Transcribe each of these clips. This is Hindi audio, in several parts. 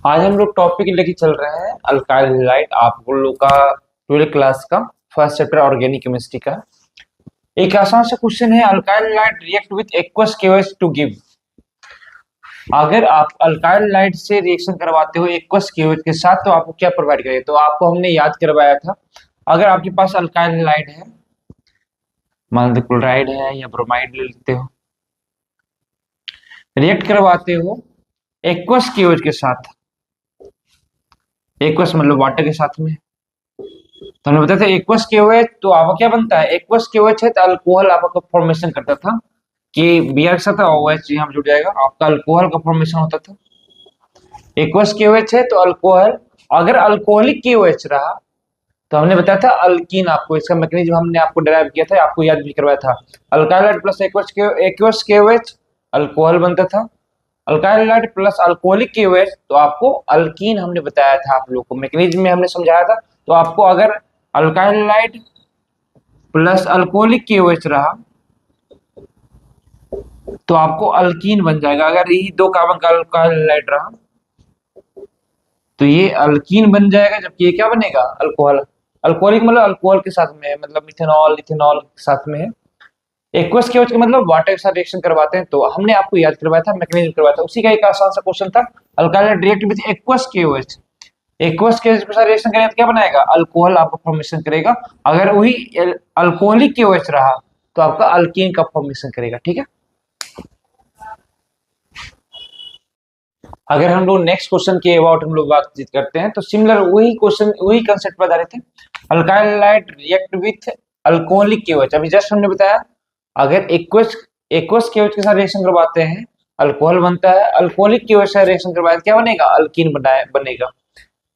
आज हम लोग टॉपिक लेके चल रहे हैं अल्काइल हैलाइड। आप लोग का 12th क्लास का फर्स्ट चैप्टर ऑर्गेनिक केमिस्ट्री का एक आसान सा क्वेश्चन है। Alkyl halide react with aqueous KOH to give. अगर आप अल्काइल हैलाइड से रिएक्शन करवाते हो एक्वस केओएच के साथ तो आपको क्या प्रोवाइड करेगा। तो आपको हमने याद करवाया था, अगर आपके पास अल्काइल हैलाइड है, मान लो क्लोराइड है या ब्रोमाइड ले लेते हो, रिएक्ट करवाते हो एक्वस केओएच के साथ, एक्वस मतलब वाटर के साथ में, तो हमने बताया था एक्वस केओएच तो आपका क्या बनता है। एक्वस केओएच है तो अल्कोहल आपका फॉर्मेशन करता था कि Br के साथ OH यहाँ जुड़ जाएगा, आपका अल्कोहल का फॉर्मेशन होता था। एक्वस केओएच है तो अल्कोहल, अगर अल्कोहलिक केओएच रहा तो हमने बताया था अल्कीन। आपको इसका मैकेनिज्म हमने आपको डिराइव किया था, आपको याद भी करवाया था। Alkyl halide plus aqueous KOH alcohol बनता था, alkyl halide plus alcoholic KOH तो आपको अल्कीन हमने बताया था। आप लोग को मैकेनिज्म में हमने समझाया था। तो आपको अगर alkyl halide plus alcoholic KOH रहा तो आपको अल्कीन बन जाएगा। अगर यही दो कार्बन का अल्काइल हैलाइड रहा तो ये अल्कीन बन जाएगा, जबकि ये क्या बनेगा, अल्कोहल। अल्कोहलिक मतलब अल्कोहल के साथ में है, मतलब मिथेनॉल इथेनॉल के साथ में है। एक्वस केओएच का मतलब वाटर के साथ रिएक्शन करवाते हैं, तो हमने आपको याद करवाया था, मैकेनिज्म करवाया था, उसी का एक आसान सा क्वेश्चन था। Alkyl halide react with aqueous KOH, aqueous KOH के साथ रिएक्शन करेगा तो क्या बनाएगा, अल्कोहल आपका फॉर्मेशन करेगा। अगर वही अल्कोहलिक केओएच रहा तो आपका अल्कीन का फॉर्मेशन करेगा। ठीक है। अगर हम लोग नेक्स्ट क्वेश्चन के अबाउट हम लोग बातचीत करते हैं तो सिमिलर वही क्वेश्चन वही कंसेप्ट पर आधारित है। Alkyl halide react with alcoholic KOH, अभी जस्ट हमने बताया अगर एक्वस केओएच के साथ रिएक्शन करवाते हैं अल्कोहल बनता है, अल्कोहलिक केओएच से रिएक्शन करवाए क्या बनेगा, अल्कीन बनेगा।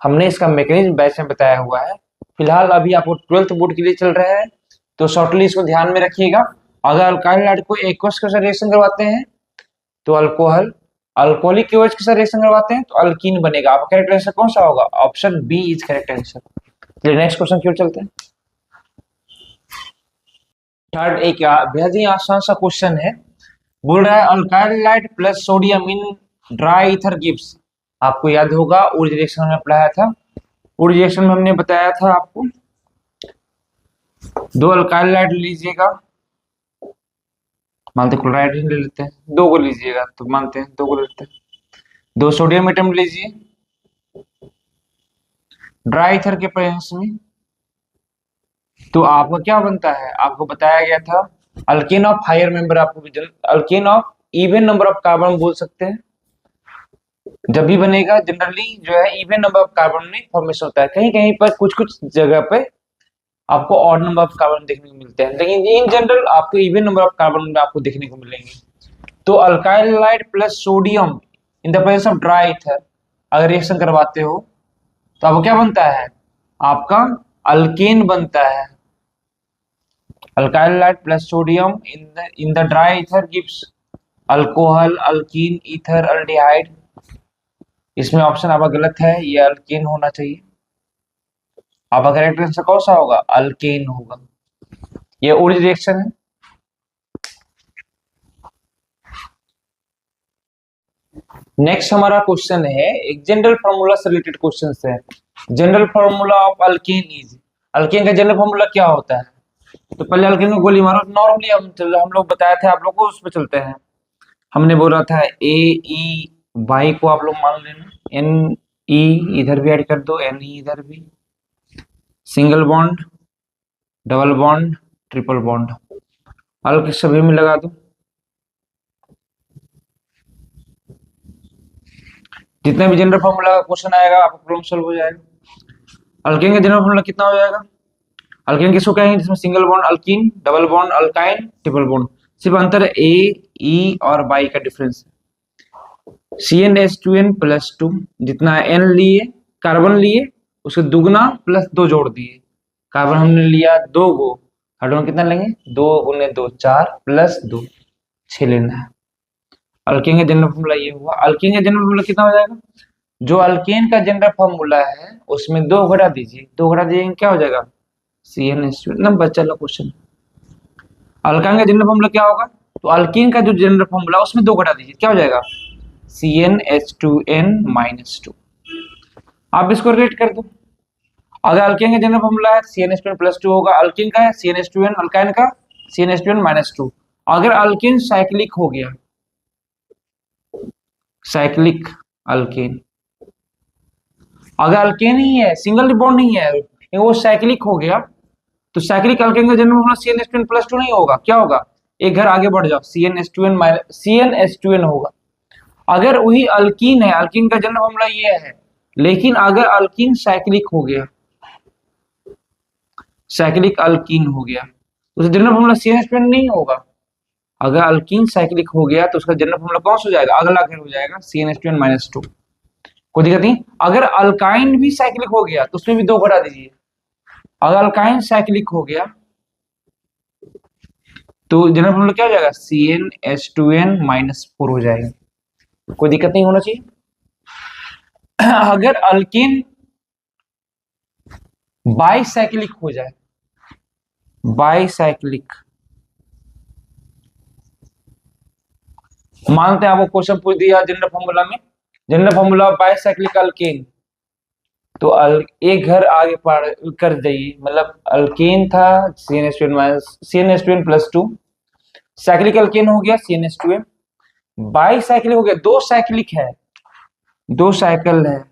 हमने इसका मैकेनिज्म बैच में बताया हुआ है। फिलहाल अभी आपको 12th बोर्ड के लिए चल रहा है तो शॉर्टली इसको ध्यान में रखिएगा। अगर अल्काइल हैलाइड को एक्वस के साथ रिएक्शन करवाते हैं तो अल्कोहल, अल्कोहलिक केओएच के साथ रिएक्शन करवाते हैं तो अल्कीन बनेगा। आपका करेक्ट आंसर कौन सा होगा, option B is correct answer. चलिए नेक्स्ट क्वेश्चन की ओर चलते हैं। थर्ड एक बेहद ही आसान सा क्वेश्चन है, बोल रहा है alkyl halide plus sodium in dry ether gives. आपको याद होगा ऊर्जा रिएक्शन हमने पढ़ाया था, ऊर्जा रिएक्शन में हमने बताया था आपको दो अल्काइल हैलाइड लीजिएगा, मानते क्लोराइड ले लेते हैं, दो को लीजिएगा तो मानते हैं दो को लेते हैं, दो सोडियम एटम लीजिए ड्राई ईथर के प्रेजेंस में, तो आपका क्या बनता है, आपको बताया गया था अल्केन ऑफ हायर मेंबर, आपको alkane of even number of carbon बोल सकते हैं। जब भी बनेगा जनरली जो है इवन नंबर ऑफ कार्बन में फॉर्मेशन होता है, कहीं कहीं पर कुछ कुछ जगह पे आपको ऑड नंबर ऑफ कार्बन देखने को मिलते हैं, लेकिन इन जनरल आपको इवन नंबर ऑफ कार्बन में आपको देखने को मिलेंगे। तो alkyl halide plus sodium in the presence of dry ether अगर रिएक्शन करवाते हो तो आपको क्या बनता है, आपका अल्केन बनता है। Alkyl halide plus sodium in the dry ether gives alcohol alkyne ether aldehyde. इसमें ऑप्शन आपका गलत है, ये अल्केन होना चाहिए। आपका करेक्ट आंसर कौन सा होगा, अल्केन होगा। ये ऊर्जा रिएक्शन है। नेक्स्ट हमारा क्वेश्चन है एक जनरल फार्मूला से रिलेटेड क्वेश्चन है। General formula of alkane is, alkane का जनरल फार्मूला क्या होता है। तो पहले अल्केन को गोली मारो, नॉर्मली हम लोग बताए थे आप लोग को, उस पर चलते हैं। हमने बोला था ए ई वाई को आप लोग मान लेना, एन ई इधर भी ऐड कर दो, एन ई इधर भी, single bond double bond triple bond, अल्क सभी में लगा दो। जितने भी जनरल फार्मूला का क्वेश्चन आएगा आपका प्रॉब्लम सॉल्व हो जाएगा। अल्केन का जनरल फार्मूला कितना हो जाएगा, अल्केन किसको कहेंगे जिसमें single bond alkyne, double bond alkyne, triple bond, सिर्फ अंतर ए ई और वाई का डिफरेंस है। CnH2n प्लस 2, जितना n लिए कार्बन लिए उसके दुगना प्लस 2 जोड़ दिए, कार्बन हमने लिया 2 गो, हाइड्रोजन कितना लेंगे 2 गुने 2 4 प्लस 2 6 लेना है। अल्केन का जनरल फॉर्मूला ये हुआ। अल्केन का जनरल फॉर्मूला कितना हो जाएगा, जो अल्केन का जनरल फॉर्मूला है उसमें 2 घटा दीजिए, 2 घटा दीजिए क्या हो जाएगा CnH2, नंबर चलो क्वेश्चन। अल्कान का जनरल फॉर्मूला क्या होगा, तो अल्कीन का जो जनरल फॉर्मूला उसमें 2 घटा दीजिए क्या हो जाएगा CnH2n -2। आप इसको रिलेट कर दो। अगर अल्केन का जनरल फॉर्मूला है CnH2n+2 होगा, अल्कीन का है CnH2n, अल्काइन का CnH2n-2। अगर अल्केन साइक्लिक हो गया, साइक्लिक अल्केन, अगर अल्केन ही है, सिंगल बॉन्ड नहीं है, वो साइक्लिक हो गया, तो साइक्लिक अल्केन का जनरल फॉर्मूला CnH2n+2 नहीं होगा, क्या होगा? एक घर आगे बढ़ जाओ, CnH2n होगा। अगर वही अल्कीन है, अल्कीन का जनरल फॉर्मूला ये है, लेकिन अगर अल्कीन साइक्लिक हो गया, साइक्लिक अल्कीन हो गया, उसका जनरल फॉर्मूला CnH2n नहीं होगा। अगर अल्कीन साइक्लिक हो गया तो उसका जनरल फॉर्मूला कौन सा हो जाएगा? अगला घर हो जाएगा CnH2n-2। कोई दिक्कत नहीं। अगर अल्काइन भी साइक्लिक हो गया तो उसमें भी 2 घटा दीजिए। अगर अल्काइन साइक्लिक हो गया तो जनरल फॉर्मूला क्या हो जाएगा? CnH2n-4 हो जाएगा। कोई दिक्कत नहीं होना चाहिए। अगर अल्केन बाईसाइक्लिक हो जाए, बाईसाइक्लिक, मानते हैं आपको क्वेश्चन पूछ दिया जनरल फॉर्मूला में, जनरल फॉर्मूला बाईसाइक्लिक अल्केन, तो एक घर आगे पार कर जाइए, मतलब अल्केन था CnH2n+2, साइक्लिक अल्केन हो गया CnH2n, बाईसाइक्लिक हो गया, 2 साइक्लिक है, 2 साइकिल है,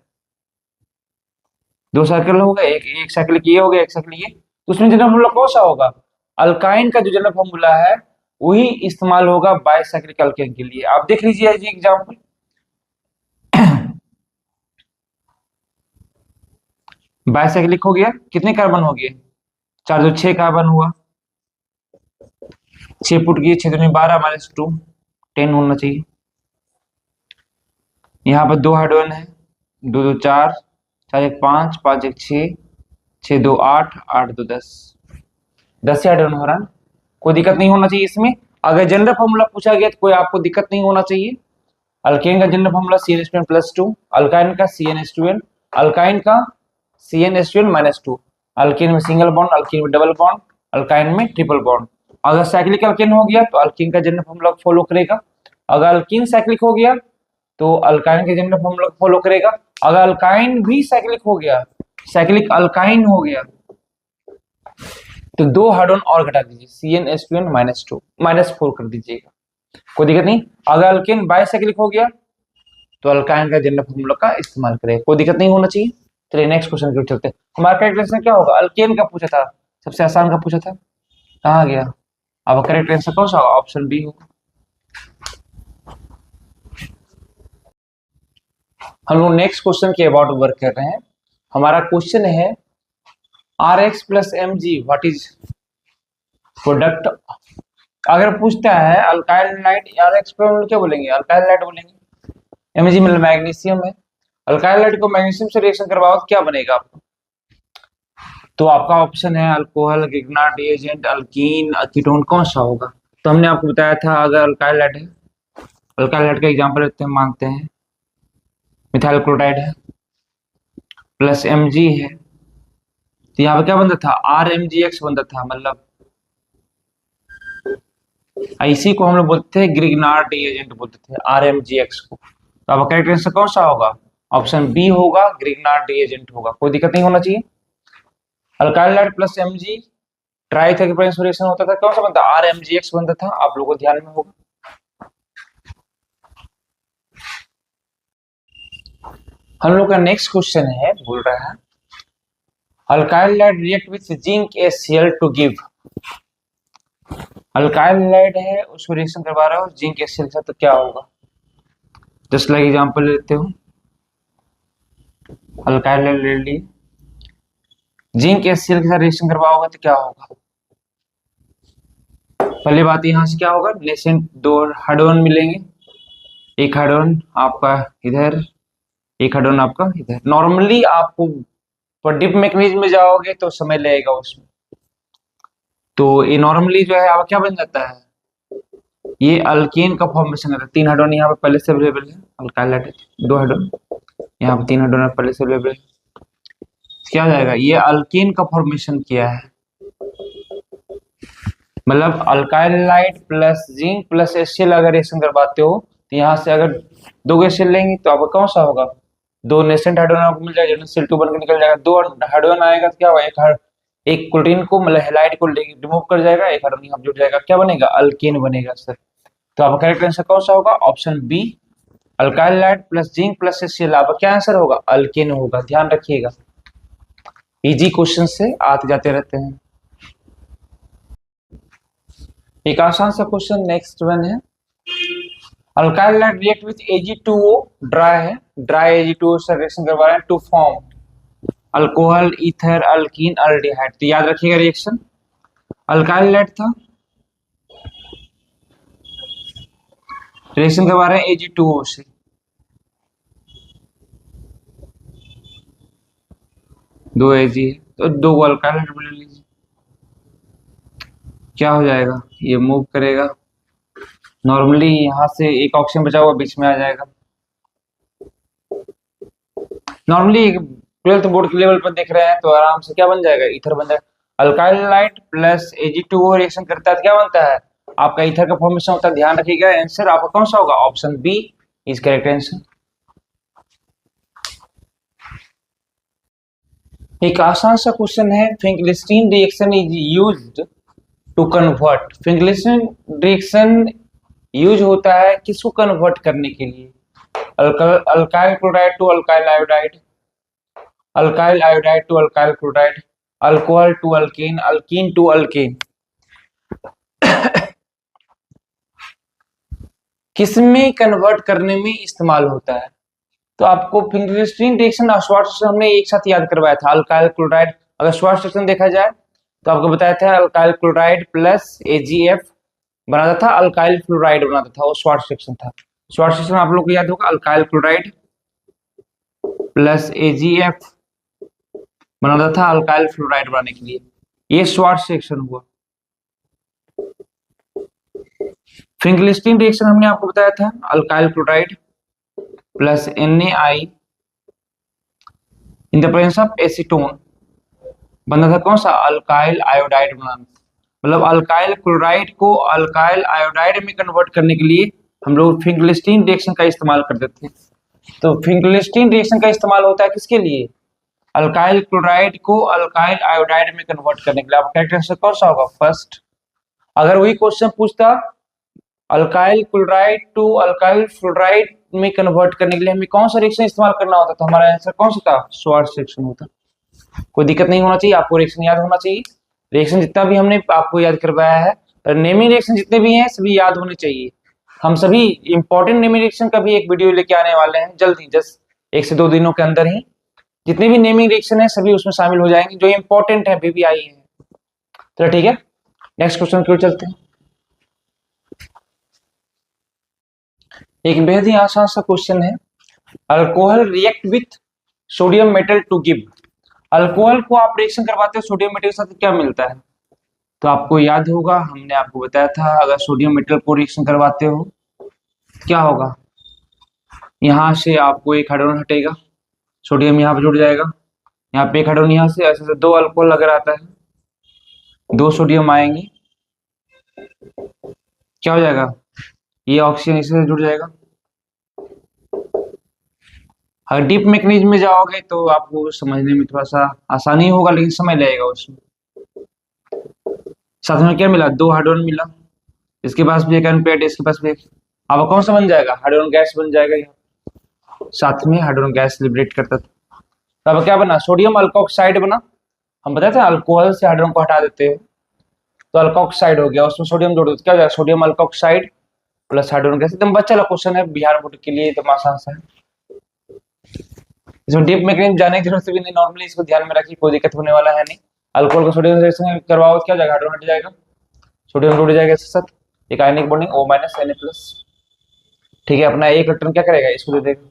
2 साइकिल हो गए, एक साइकिल ये हो गया, एक साइकिल ये, तो उसमें जनरल फॉर्मूला कौन सा होगा? अल्काइन का जो जनरल फॉर्मूला है वही इस्तेमाल होगा बाईसाइक्लिक अल्केन के लिए। आप देख लीजिए एग्जाम्पल। बाईसाइक्लिक हो गया, कितने कार्बन हो गए? 4 2 6 कार्बन हुआ, 6 पुट किए, 6 2 12 -2, 10 होना चाहिए। यहाँ पर 2 हाइड्रोजन है, 2 2 4, 4 1 5, 5 1 6, 6 2 8, 8 2 10, 10 हाइड्रोजन हो रहा है। कोई दिक्कत नहीं होना चाहिए इसमें। अगर जनरल फॉर्मूला पूछा गया तो कोई आपको दिक्कत नहीं होना चाहिए। अल्केन का जनरल फॉर्मूला CnH2n+2, अल्काइन का CnH2n, अल्काइन का CnH2n-2, अल्केन में सिंगल बॉन्ड, अल्कीन में डबल बॉन्ड, अल्काइन में ट्रिपल बॉन्ड। अगर साइक्लिक अल्केन हो गया तो अल्कीन का जनरल फॉर्मूला फॉलो करेगा। अगर अल्कीन साइक्लिक हो गया तो अल्काइन के जनरल फॉर्मूला फॉलो करेगा। अगर अल्काइन भी साइक्लिक हो गया, साइक्लिक अल्काइन हो गया, तो 2 हाइड्रोजन और घटा दीजिए, CnH2n-2 -4 कर दीजिएगा, कोई दिक्कत नहीं। अगर अल्केन बाईसाइक्लिक हो गया तो अल्काइन का जनरल फॉर्मूला का इस्तेमाल करें, कोई दिक्कत नहीं होना चाहिए। चलिए नेक्स्ट क्वेश्चन की ओर चलते हैं। हमारा करेक्ट आंसर क्या होगा? अल्केन का पूछा था, सबसे आसान का पूछा था, कहाँ गया? अब करेक्ट आंसर कौन सा होगा? ऑप्शन बी होगा। हम लोग नेक्स्ट क्वेश्चन के अबाउट वर्क कर रहे हैं। हमारा क्वेश्चन है Rx + Mg what is product. अगर पूछता है अल्काइल लाइट, Rx को हम लोग क्या बोलेंगे? अल्काइल लाइट बोलेंगे। Mg मतलब मैग्नीशियम है। अल्काइल लाइट को मैग्नीशियम से रिएक्शन करवाओ तो क्या बनेगा आपको? तो आपका ऑप्शन है अल्कोहल, गिग्नार्ड रिएजेंट, अल्कीन, कीटोन, कौन सा होगा? तो हमने आपको बताया था अगर अल्काइल लाइट है, अल्काइल लाइट का एग्जांपल लेते हैं, मानते हैं मिथाइल क्लोराइड है प्लस Mg है, तो यहाँ पे क्या बनता था? RMgX बनता था, मतलब इसी को हम लोग बोलते थे ग्रिग्नार्ड रिएजेंट बोलते थे, RMgX को। तो अब करेक्ट आंसर कौन सा होगा? ऑप्शन बी होगा, ग्रिग्नार्ड रिएजेंट होगा, कोई दिक्कत नहीं होना चाहिए। Alkyl halide plus Mg try था कि रिएक्शन होता था, कौन सा बनता? RMgX बनता था, आप लोगों को ध्यान में होगा। हम लोग का नेक्स्ट क्वेश्चन है, बोल रहा है alkyl halide react with zinc HCl to give. Alkyl halide है, उसको रिएक्शन करवा रहा हो जिंक HCl के साथ, तो क्या होगा? जस्ट लाइक एग्जांपल लेते हो, अल्काइल लाइट ले ली, जिंक HCl के साथ रिएक्शन करवाओगे तो क्या होगा? पहली बात यहां से क्या होगा? नेसेंट 2 हाइड्रोजन मिलेंगे, एक हाइड्रोजन आपका इधर, एक हाइड्रोजन आपका इधर। नॉर्मली आपको पर डिप मैकेनिज्म में जाओगे तो समय लगेगा उसमें, तो ये नॉर्मली जो है आप क्या बन जाता है? ये अल्केन का फॉर्मेशन है। 3 हाइड्रोजन यहाँ पे पहले से अवेलेबल है, अल्काइल लाइट 2 हाइड्रोजन, यहाँ पे 3 हाइड्रोजन पहले से अवेलेबल है, क्या हो जाएगा? ये अल्केन का फॉर्मेशन किया है, मतलब alkyl halide plus zinc plus HCl अगर रिएक्शन करवाते हो तो यहाँ से अगर 2 HCl लेंगे तो आपका कौन सा होगा? दो नेसेंट हाइड्रोजन आपको मिल जाएगा, Cl2 बन के निकल जाएगा। दो हाइड्रोजन आएगा तो क्या होगा, एक क्लोरीन को मतलब हैलाइड को रिमूव कर जाएगा, एक हाइड्रोजन यहाँ जुड़ जाएगा, क्या बनेगा, अल्केन बनेगा सर। तो आपका करेक्ट आंसर कौन सा होगा, option B, alkyl halide plus zinc plus HCl। आपका क्या आंसर होगा, अल्केन होगा, ध्यान रखिएगा, इजी क्वेश्चन से आते जाते रहते हैं। एक आसान सा क्वेश्चन नेक्स्ट वन है, alkyl halide react with Ag2O, dry है, ड्राई Ag2O से रिएक्शन करवा रहे हैं to form alcohol, ether, alkene, aldehyde. तो याद रखिएगा रिएक्शन, अल्काइल लाइट था, रिएक्शन करवा रहे हैं Ag2O से, दो Ag है तो दो अल्काइल लाइट ले लीजिए, क्या हो जाएगा, ये मूव करेगा, नॉर्मली यहां से एक ऑक्सीजन बचा हुआ बीच में आ जाएगा। नॉर्मली 12th बोर्ड के लेवल पर देख रहे हैं तो आराम से क्या बन जाएगा, ईथर बन जाएगा। Alkyl halide plus Ag2O reaction करता है तो क्या बनता है, आपका ईथर का फॉर्मेशन होता है। ध्यान रखिएगा, आंसर आपका कौन सा होगा, option B is correct answer. एक आसान सा क्वेश्चन है, Finkelstein reaction is used to convert, Finkelstein reaction use होता है किसको कन्वर्ट करने के लिए, alkyl chloride to alkyl iodide, alkyl iodide to alkyl chloride, alcohol to alkane, alkene to alkane, किसमें कन्वर्ट करने में इस्तेमाल होता है। तो आपको फिंगलिस्टीन रिएक्शन और श्वार्ट्ज रिएक्शन हमने एक साथ याद करवाया था, अल्काइल क्लोराइड, अगर श्वार्ट्ज रिएक्शन देखा जाए तो आपको बताया था अल्काइल क्लोराइड प्लस AgF बनाता था, अल्काइल फ्लोराइड बनाता था, वो श्वार्ट्ज रिएक्शन था। श्वार्ट्ज रिएक्शन आप लोग को याद होगा, अल्काइल क्लोराइड प्लस AgF बनाता था अल्काइल फ्लोराइड बनाने के लिए, ये श्वार्ट्ज रिएक्शन हुआ। फिंगलिस्टीन रिएक्शन हमने आपको बताया था, alkyl chloride plus NaI in the presence of acetone बनता था कौन सा, अल्काइल आयोडाइड बनाना, मतलब अल्काइल क्लोराइड को अल्काइल आयोडाइड में कन्वर्ट करने के लिए हम लोग फिंगलिस्टीन रिएक्शन का इस्तेमाल करते थे। तो फिंगलिस्टीन रिएक्शन का इस्तेमाल होता है किसके लिए, अल्काइल क्लोराइड को अल्काइल आयोडाइड में कन्वर्ट करने के लिए। आपका करेक्ट आंसर कौन सा होगा, फर्स्ट। अगर वही क्वेश्चन पूछता alkyl chloride to alkyl fluoride में कन्वर्ट करने के लिए हमें कौन सा रिएक्शन इस्तेमाल करना होता, तो हमारा आंसर कौन सा था, श्वार्ट्ज रिएक्शन होता। कोई दिक्कत नहीं होना चाहिए, आपको रिएक्शन याद होना चाहिए, रिएक्शन जितना भी हमने आपको याद करवाया है, नेमिंग रिएक्शन जितने भी हैं सभी याद होने चाहिए। हम सभी इंपॉर्टेंट नेमिंग रिएक्शन का भी एक वीडियो लेके आने वाले हैं जल्दी, जस्ट 1 से 2 दिनों के अंदर ही, जितने भी नेमिंग रिएक्शन है सभी उसमें शामिल हो जाएंगे, जो इंपॉर्टेंट है VVI है। तो ठीक है, नेक्स्ट क्वेश्चन की ओर चलते हैं। एक बेहद ही आसान सा क्वेश्चन है, alcohol react with sodium metal to give, alcohol को आप रिएक्शन करवाते हो सोडियम मेटल के साथ क्या मिलता है। तो आपको याद होगा, हमने आपको बताया था अगर सोडियम मेटल को रिएक्शन करवाते हो क्या होगा, यहाँ से आपको एक हाइड्रोजन हटेगा, सोडियम यहाँ पे जुड़ जाएगा, यहाँ पे एक हाइड्रोजन यहाँ से, ऐसे से 2 अल्कोहल अगर आता है 2 सोडियम आएंगे, क्या हो जाएगा, ये ऑक्सीजन इससे जुड़ जाएगा। अगर डीप मैकेनिज्म में जाओगे तो आपको समझने में थोड़ा सा आसानी होगा, लेकिन समय लगेगा उसमें। साथ में क्या मिला, 2 हाइड्रोजन मिला, इसके पास भी एक अनपेयर्ड, इसके पास भी एक, अब कौन सा बन जाएगा, हाइड्रोजन गैस बन जाएगा, यहाँ साथ में हाइड्रोजन गैस लिबरेट करता था। तो अब क्या बना, सोडियम अल्कोक्साइड बना, हम बताते हैं अल्कोहल से हाइड्रोजन को हटा देते हैं तो अल्कोक्साइड हो गया, उसमें सोडियम जोड़ दो क्या हो जाएगा, sodium alkoxide plus hydrogen gas. एकदम बच्चा वाला क्वेश्चन है, बिहार बोर्ड के लिए एकदम आसान सा है, इसमें डीप मैकेनिज्म जाने की जरूरत भी नहीं, नॉर्मली इसको ध्यान में रखिए, कोई दिक्कत होने वाला है नहीं। अल्कोहल को सोडियम रिएक्शन करवाओ क्या हो जाएगा, हाइड्रोजन हट जाएगा, सोडियम जुड़ जाएगा इसके साथ, एक आयनिक बॉन्डिंग O- Na+, ठीक है। अपना एक इलेक्ट्रॉन क्या करेगा, इसको दे देगा,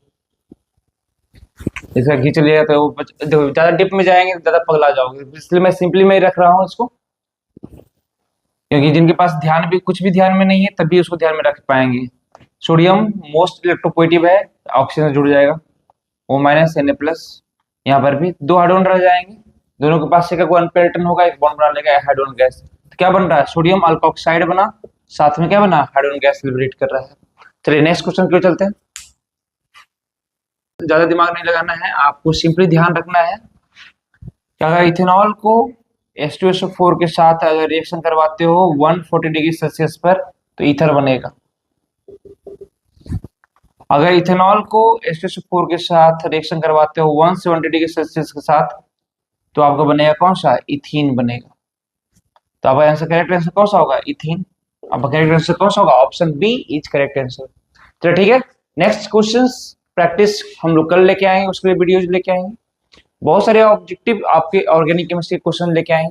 इसका खींच लिया तो देखो ज्यादा डिप में जाएंगे ज्यादा पगला जाओगे, इसलिए मैं सिंपली में रख रहा हूँ इसको, क्योंकि जिनके पास ध्यान भी कुछ भी ध्यान में नहीं है तभी उसको ध्यान में रख पाएंगे। सोडियम मोस्ट इलेक्ट्रोपोजिटिव है, ऑक्सीजन जुड़ जाएगा O- Na+, यहाँ पर भी 2 हाइड्रोजन रह जाएंगे, दोनों के पास से कोई अनपेयर्ड होगा, एक बॉन्ड बना लेगा हाइड्रोजन गैस। तो क्या बन रहा है, सोडियम अल्कोक्साइड बना, साथ में क्या बना, हाइड्रोजन गैस लिबरेट कर रहा है। चलिए नेक्स्ट क्वेश्चन की ओर चलते हैं। ज्यादा दिमाग नहीं लगाना है, आपको सिंपली ध्यान रखना है कि अगर इथेनॉल को H2SO4 के साथ अगर रिएक्शन करवाते हो 140 डिग्री सेल्सियस पर तो ईथर बनेगा। अगर इथेनॉल को H2SO4 के साथ रिएक्शन करवाते हो 170 डिग्री सेल्सियस के साथ तो आपको बनेगा कौन सा, इथीन बनेगा। तो आपका आंसर, करेक्ट आंसर कौन सा होगा, इथीन। आपका करेक्ट आंसर कौन सा होगा, option B is correct answer. चलो ठीक है, नेक्स्ट क्वेश्चंस प्रैक्टिस हम लोग कल लेके आएंगे, उसके लिए वीडियोज लेके आएंगे, बहुत सारे ऑब्जेक्टिव आपके ऑर्गेनिक केमिस्ट्री क्वेश्चन लेके आएंगे।